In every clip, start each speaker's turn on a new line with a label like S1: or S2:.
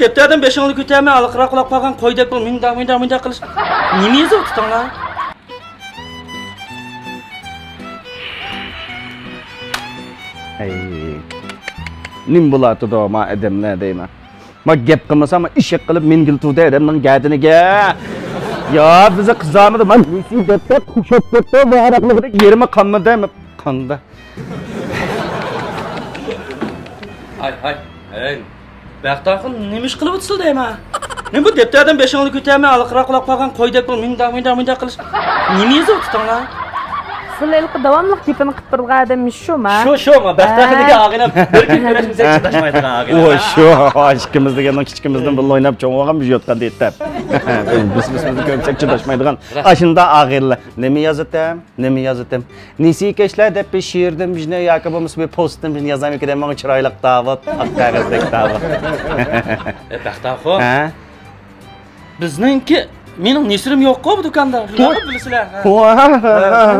S1: depterden 5 yıllık kütüğüme alıkıra kulak bakan koy dep bul minda kılış. Nimi yazıp tutan la?
S2: Nim bulatı da ma edemler deyman. Ma gep kılmasa ama işek kılıp mingil tuğda edemden geldiğini ge. Ya bize kızarmadı man. Nisi depter kuşak depter ve haraklık yerime kanma deyme. Kanda.
S1: Hay. Baktakın nemiş kılıp utsıl deyma. Ne bu depterden 5 yıllık kütüğüme alıkıra kulak bakan koy dep bul minda kılış. Nimi yazıp tutan la?
S3: Sizlerle devamlılık tipini kıpırdığı adammış şu mu?
S1: Şu mu? Baktakındaki ağına bir gün görüşümüze çıtaşmaydık ağına.
S2: O şu aşkımızda yandan küçükümüzden böyle oynayıp çoğun oğam bir yotkan deyip tep. Biz köpsek çıtaşmaydıgan. Aşında ağırlı. Ne mi yazıtım? Nisi keşler dep bir şiirdim bizne yakabımız bir postum bizne yazayım ki demek çıraylık davat. Akkağızdaki davat.
S1: Baktakı. Bizninki mening nesirim yo'q-ku bu do'konda. Shuni bilasizlar.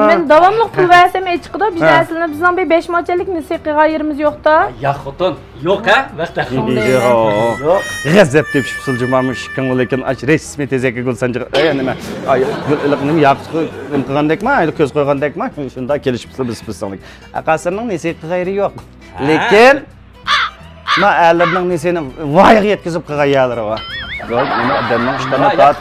S3: Men davomli pul versem chiqdi. Biz aslında bizning bir 5 mochalik musiqa yerimiz yo'q-da.
S1: Ya xotin, yo'q ha? Vaqtda.
S2: Yo'q. G'azab deb siljimamış kan lekin aç resmi tezakka gul sanjir. Nima? Ay, iliqnim yaxshi qilgandekmi? Ayli ko'z qo'ygandekmi? Shunda kelishibsiz biz singlik. Aqasirning nesiqa g'ayri yo'q. Lekin ma alimning nesini voyaga yetkazib qo'yganlari bor. Yok, nima adamning ishtani tat.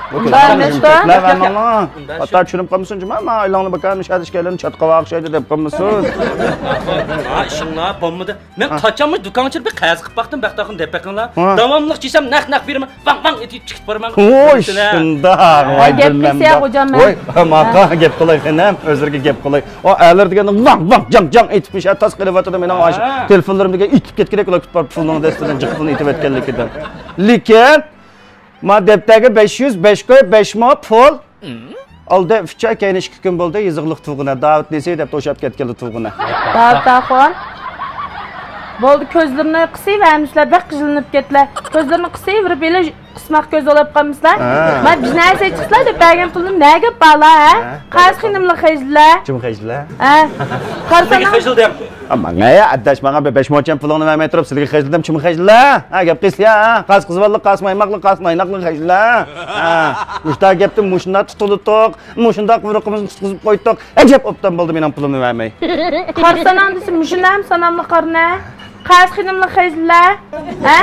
S2: Hatta tushunib qolmasin, ma aylanib bakarmish hadishkalarni chatqaga o'xshaydi deb qolmasin.
S1: Ha, ishinglar bo'lmadi. Men qachonmi do'konga chiqib qayaz qilib baqdim, baqtaqin deb baqinglar. Davomli desam naq beraman, bang etib chiqib boraman.
S2: Voy, shunda. Voy,
S3: bilmem.
S2: Voy, maqa gap qilay menam, o'zirga gap qilay. O aylar deganda vang jang etibmish, tas qilib o'tadi mening osh. Telefonlarimga itib ketgandek ular kutib pulning dastidan jiqilni itib o'tganligidan. Lekin ma deptagi 505 koy 5 mo pul. Alda ficha keyin 2 kun bo'ldi, yizig'liq tug'ina. Davat desa deb to'shab ketganlar tug'ina.
S3: Davatxon. Bo'ldi ko'zlarini qisib, hamishlar baq qizilinib ketdilar. Ko'zlarini qisib, bir bela qismaq ko'z olib qolmishlar. Men biznasi chiqslar deb bergan pulni nega bala, ha? Qaysi xinimli xejdilar?
S2: Kim xejdilar?
S3: Ha. Qarsana.
S1: Xejildim.
S2: Amma naya addashmagan 5 mocham pulingni vermay turib, sizga xejdilar, kim xejdilar? Ha, gap qilsa, ha? Qas qizvalliq, qas maynaqli xejdilar. Ha. Mushta gapdim, mushunda tutuldiq, mushunda quruqimizni tutqizib qo'ydik. Ajab obdan bo'ldi mening pulimni vermay.
S3: Qarsanan desa, mushunda ham sanamli qarna. Qaysi xinimli xejdilar? Ha?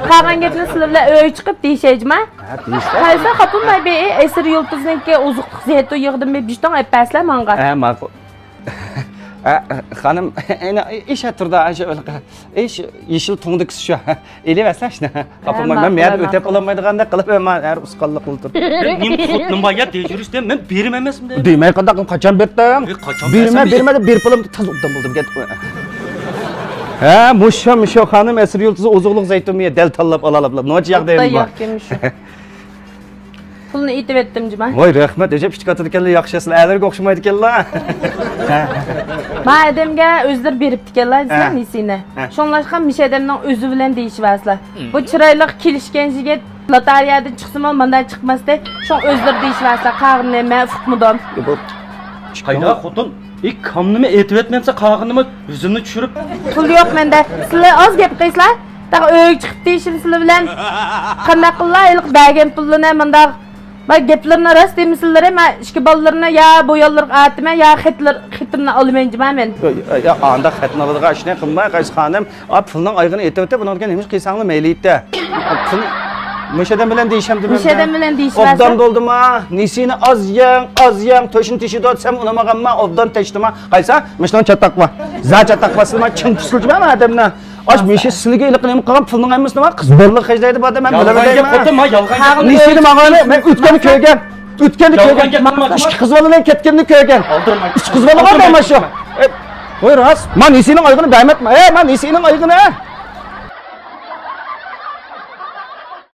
S3: Qolgan gapni sizlar o'y chiqib deyishaymi?
S2: Ha, deyishlar.
S3: Qaysi xopilmay be, esir yulduzniki ozuqliq zeto yig'dim be, bishton aypaslar menga.
S2: Ha, ma'qul. Hanım, iş hatırda aşağı iş yeşil to'ngdi kishi shu. Elevasa shuni. Qapılmay men meyat o'tib olamaydiganda qilib men har usqalliq qildim.
S1: Men xotnim boya dejurisda men berim emasmi deb.
S2: Demay qandaq qachon berdim? Berma deb bir pulimni taz obdan bo'ldim ketib. Ha, musho xonim asr yulduzi ozuqliq zaytunmiya dal tanlab olalablar. Nochi yoqdaymi bor?
S3: Pulni etib etdim jima.
S2: Voy, rahmat, ajab ishqatdi ekanlar, yaxshi sizlar alarga o'xshamaydi ekanlar.
S3: Ma adamga o'zlar beribdi ekanlar, sizlar nesini. Shonlashqa mishadamning o'zi bilan deyishibasizlar. Bu chiroyli kelishgan yigit loteriyadan chiqsam, mendan chiqmasdi. Shon o'zlar deyishibasizlar, qag'ni men fuqmudom.
S1: Qayda xotin? Kamnimi etib etmamsa qag'inimi o'zimni tushirib.
S3: Pul yo'q menda. Sizlar oz gap qilsizlar. Taq o'y chiqib deyishim sizlar bilan. Qanday qillar, ilq bergan pulni menda ben gaplarni rost demisizlar, men ishki bolalarni ya bo'yallar atma, ya xitlarni olmayman men.
S2: Ya anda xatni oladigan ishni qilmay, qaysi xonim, pulning oyg'ini etib, bunga nima qilsangmi mayli-da. Pul Müşeden bilen deyişem de ben.
S3: Müşeden bilen deyişmezsen.
S2: Obdan doldum ha. Nisini az yang, toşun tişi dotsam unamagam ma, obdan teştim ha. Qaysa, müşden çatakma. Za çatakmasın ma, çın püsülcü ma adamna. Aç mişe sizlige iliklerim qalan pulning emasmi ma, qiz borliq xejlaydi bu adam, men bilaman.
S1: Qo'tim ma, yolg'on.
S2: Nisini mag'ani, men o'tgani ko'rgan. İki qiz boladan ketganini ko'rgan. Uch qiz bola bormi shu? Voy ras, men nisini oyg'ini bermatma. Ma nisini oyg'ini.